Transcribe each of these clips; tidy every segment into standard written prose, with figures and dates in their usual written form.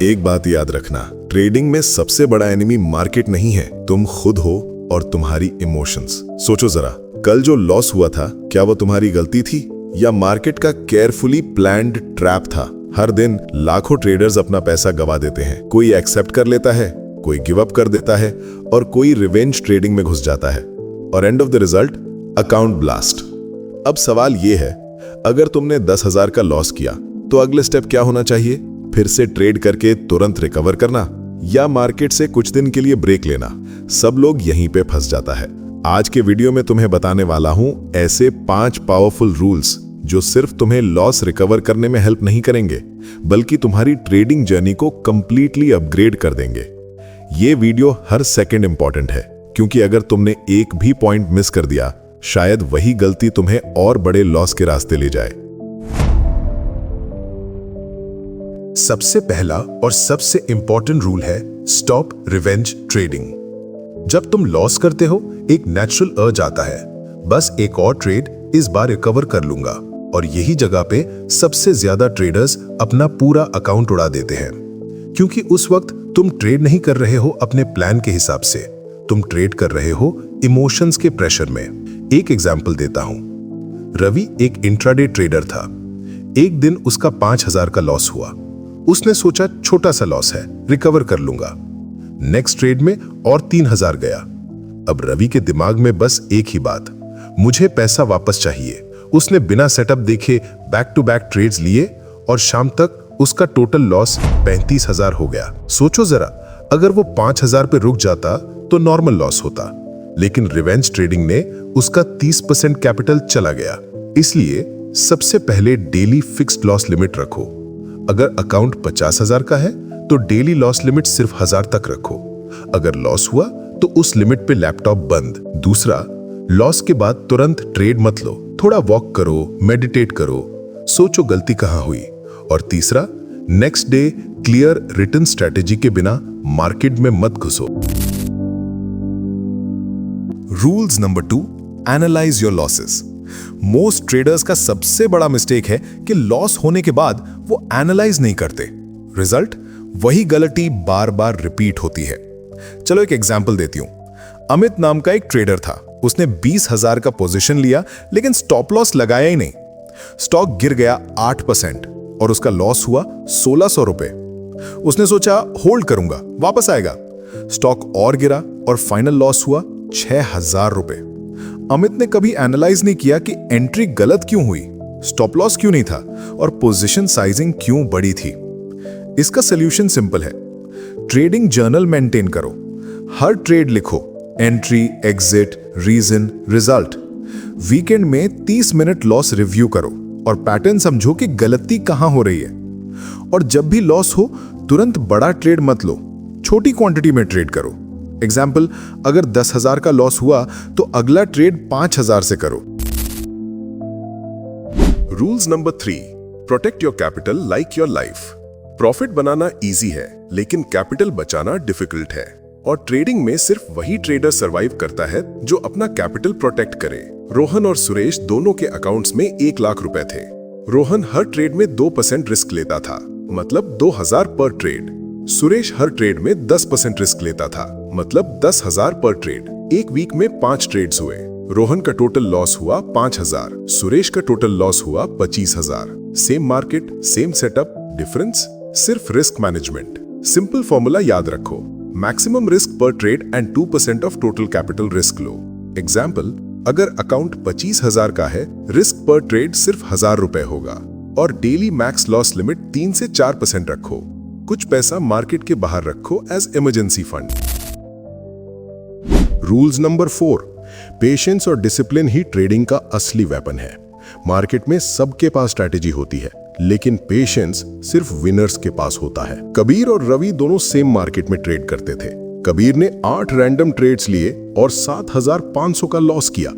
एक बात याद रखना, ट्रेडिंग में सबसे बड़ा एनिमी मार्केट नहीं है, तुम खुद हो और तुम्हारी इमोशंस। सोचो जरा, कल जो लॉस हुआ था, क्या वो तुम्हारी गलती थी या मार्केट का केयरफुली प्लान्ड ट्रैप था? हर दिन लाखों ट्रेडर्स अपना पैसा गवा देते हैं। कोई एक्सेप्ट कर लेता है, कोई गिव अप कर देता है और कोई रिवेंज ट्रेडिंग में घुस जाता है और end of the result account blast. अब सवाल ये है, अगर तुमने 10,000 का लॉस किया तो अगले स्टेप क्या होना चाहिए? फिर से ट्रेड करके तुरंत रिकवर करना या मार्केट से कुछ दिन के लिए ब्रेक लेना? सब लोग यहीं पे फंस जाता है। आज के वीडियो में तुम्हें बताने वाला हूं ऐसे 5 पावरफुल रूल्स जो सिर्फ तुम्हें लॉस रिकवर करने में हेल्प नहीं करेंगे, बल्कि तुम्हारी ट्रेडिंग जर्नी को कंप्लीटली अपग्रेड कर देंगे। ये वीडियो हर सेकंड इंपॉर्टेंट है, क्योंकि अगर तुमने एक भी पॉइंट मिस कर दिया, शायद वही गलती तुम्हें और बड़े लॉस के रास्ते ले जाए। सबसे पहला और सबसे इंपॉर्टेंट रूल है स्टॉप रिवेंज ट्रेडिंग। जब तुम लॉस करते हो, एक नेचुरल अर्ज आता है, बस एक और ट्रेड, इस बार रिकवर कर लूंगा। और यही जगह पे सबसे ज्यादा ट्रेडर्स अपना पूरा अकाउंट उड़ा देते हैं, क्योंकि उस वक्त तुम ट्रेड नहीं कर रहे हो अपने प्लान के हिसाब से, तुम ट्रेड कर रहे हो इमोशंस के प्रेशर में। एक एग्जांपल देता हूं। रवि एक इंट्राडे ट्रेडर था। एक दिन उसका 5,000 का लॉस हुआ। उसने सोचा छोटा सा लॉस है, रिकवर कर लूंगा। नेक्स्ट ट्रेड में और 3,000 गया। अब रवि के दिमाग में बस एक ही बात, मुझे पैसा वापस चाहिए। उसने बिना सेटअप देखे बैक टू बैक ट्रेड्स लिए और शाम तक उसका टोटल लॉस 35,000 हो गया। सोचो जरा, अगर वो 5,000 पे रुक जाता तो नॉर्मल लॉस होता, लेकिन रिवेंज ट्रेडिंग ने उसका 30% कैपिटल चला गया। इसलिए सबसे पहले डेली फिक्स्ड लॉस लिमिट रखो। अगर अकाउंट 50,000 का है तो डेली लॉस लिमिट सिर्फ 1,000 तक रखो। अगर लॉस हुआ तो उस लिमिट पे लैपटॉप बंद। दूसरा, लॉस के बाद तुरंत ट्रेड मत लो, थोड़ा वॉक करो, मेडिटेट करो, सोचो गलती कहां हुई। और तीसरा, next day clear return strategy के बिना मार्केट में मत घुसो। Rules number 2, analyse your losses. Most traders का सबसे बड़ा मिस्टेक है कि लॉस होने के बाद वो एनालाइज नहीं करते। रिजल्ट, वही गलती बार बार रिपीट होती है। चलो एक एग्जांपल देती हूं। अमित नाम का एक ट्रेडर था। उसने 20,000 का पोजीशन लिया, लेकिन स्टॉप लॉस लगाया ही नहीं। स्टॉक गिर गया 8% और उसका लॉस हुआ 1,600 रुपए। उसने सोचा होल्ड करूंगा, वापस आएगा। स्टॉक और गिरा और फाइनल लॉस हुआ 6,000 रुपए। अमित ने कभी एनालाइज नहीं किया कि एंट्री गलत क्यों हुई, स्टॉप लॉस क्यों नहीं था और पोजीशन साइजिंग क्यों बड़ी थी। इसका सॉल्यूशन सिंपल है, ट्रेडिंग जर्नल मेंटेन करो। हर ट्रेड लिखो, entry, exit, reason, result. Weekend में 30 मिनट लॉस रिव्यू करो और पैटर्न समझो कि गलती कहां हो रही है। और जब भी लॉस हो, तुरंत बड़ा ट्रेड मत लो, छोटी क्वांटिटी में ट्रेड करो। एग्जाम्पल, अगर 10,000 का लॉस हुआ तो अगला ट्रेड 5,000 से करो। Rules number 3, protect your capital like your life. Profit banana easy है, लेकिन कैपिटल बचाना डिफिकल्ट है। और ट्रेडिंग में सिर्फ वही ट्रेडर सरवाइव करता है जो अपना कैपिटल प्रोटेक्ट करे। रोहन और सुरेश दोनों के अकाउंट्स में 1 लाख रुपए थे। रोहन हर ट्रेड में 2% रिस्क लेता था, मतलब 2,000 पर ट्रेड। सुरेश हर ट्रेड में 10% रिस्क लेता था, मतलब 10,000 पर ट्रेड। एक वीक में 5 ट्रेड्स हुए। रोहन का टोटल लॉस हुआ 5,000, सुरेश का टोटल लॉस हुआ 25,000। Same market, same setup, difference सिर्फ रिस्क मैनेजमेंट। सिंपल फॉर्मूला याद रखो, मैक्सिमम रिस्क पर trade and 2% of total capital risk low. Example, अगर अकाउंट 25,000 का है, रिस्क पर ट्रेड सिर्फ 1,000 रुपए होगा और डेली मैक्स लॉस लिमिट 3 से 4% रखो। कुछ पैसा मार्केट के बाहर रखो as emergency fund. Rules number 4, patience और डिसिप्लिन ही ट्रेडिंग का असली वेपन है। मार्केट में सबके पास स्ट्रैटेजी होती है, लेकिन पेशेंस सिर्फ विनर्स के पास होता है। कबीर और रवि दोनों सेम मार्केट में ट्रेड करते थे। कबीर ने 8 रैंडम ट्रेड्स लिए और 7,500 का लॉस किया।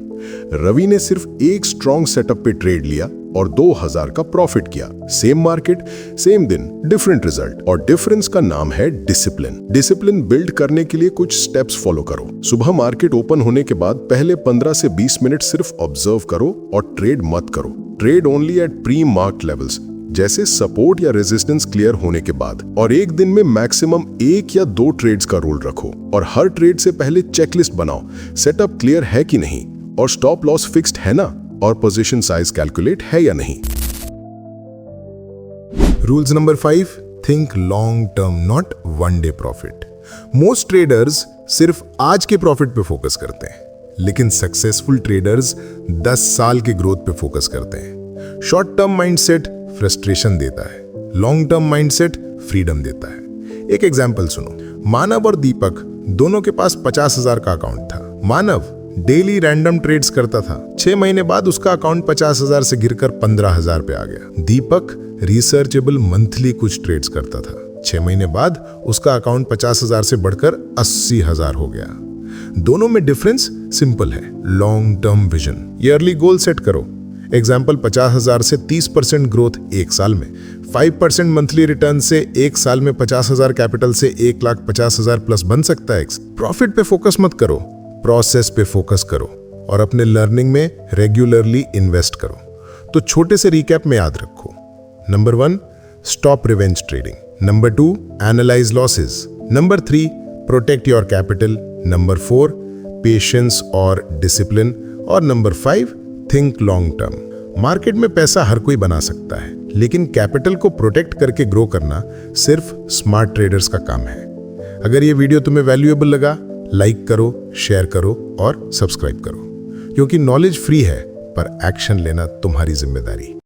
रवि ने सिर्फ एक स्ट्रॉन्ग सेटअप पे ट्रेड लिया और 2,000 का प्रॉफिट किया। सेम मार्केट, सेम दिन, डिफरेंट रिजल्ट। और डिफरेंस का नाम है डिसिप्लिन। डिसिप्लिन बिल्ड करने के लिए कुछ स्टेप्स फॉलो करो। सुबह मार्केट ओपन होने के बाद पहले 15 से 20 मिनट सिर्फ ऑब्जर्व करो और ट्रेड मत करो। Trade only at pre marked levels. जैसे सपोर्ट या रेजिस्टेंस क्लियर होने के बाद, और एक दिन में मैक्सिमम 1 या 2 ट्रेड्स का रूल रखो और हर ट्रेड से पहले चेकलिस्ट बनाओ, सेटअप क्लियर है कि नहीं और स्टॉप लॉस फिक्स्ड है ना, और पोजीशन साइज कैलकुलेट है या नहीं। Rules number 5, think long term, not one day profit. Most traders सिर्फ आज के प्रॉफिट पे फोकस करते हैं, लेकिन सक्सेसफुल ट्रेडर्स 10 साल के ग्रोथ पे फोकस करते हैं। शॉर्ट टर्म माइंडसेट फ्रस्ट्रेशन देता है, लॉन्ग टर्म माइंडसेट फ्रीडम देता है। एक एग्जांपल सुनो, मानव और दीपक दोनों के पास 50,000 का अकाउंट था। मानव डेली रैंडम ट्रेड्स करता था, 6 महीने बाद उसका अकाउंट 50,000 से गिरकर 15,000 पे आ गया। दीपक रिसर्चेबल मंथली कुछ ट्रेड्स करता था, 6 महीने बाद उसका अकाउंट 50,000 से बढ़कर 80,000 हो गया। दोनों में डिफरेंस सिंपल है, long term vision. Yearly goal set करो। एग्जाम्पल 50,000 से 30% ग्रोथ एक साल में, 5% मंथली रिटर्न से एक साल में 50,000 कैपिटल से 1,50,000 प्लस बन सकता है। प्रॉफिट पे फोकस मत करो, प्रोसेस पे फोकस करो और अपने लर्निंग में रेगुलरली इन्वेस्ट करो। तो छोटे से रिकैप में याद रखो। Number 1, stop revenge trading. Number 2, analyse losses. Number 3, protect your capital. Number 4, patience और डिसिप्लिन। और number 5, think long term. Market में पैसा हर कोई बना सकता है, लेकिन कैपिटल को प्रोटेक्ट करके ग्रो करना सिर्फ स्मार्ट ट्रेडर्स का काम है। अगर ये वीडियो तुम्हें वैल्यूएबल लगा, लाइक करो, शेयर करो और सब्सक्राइब करो, क्योंकि नॉलेज फ्री है पर एक्शन लेना तुम्हारी जिम्मेदारी।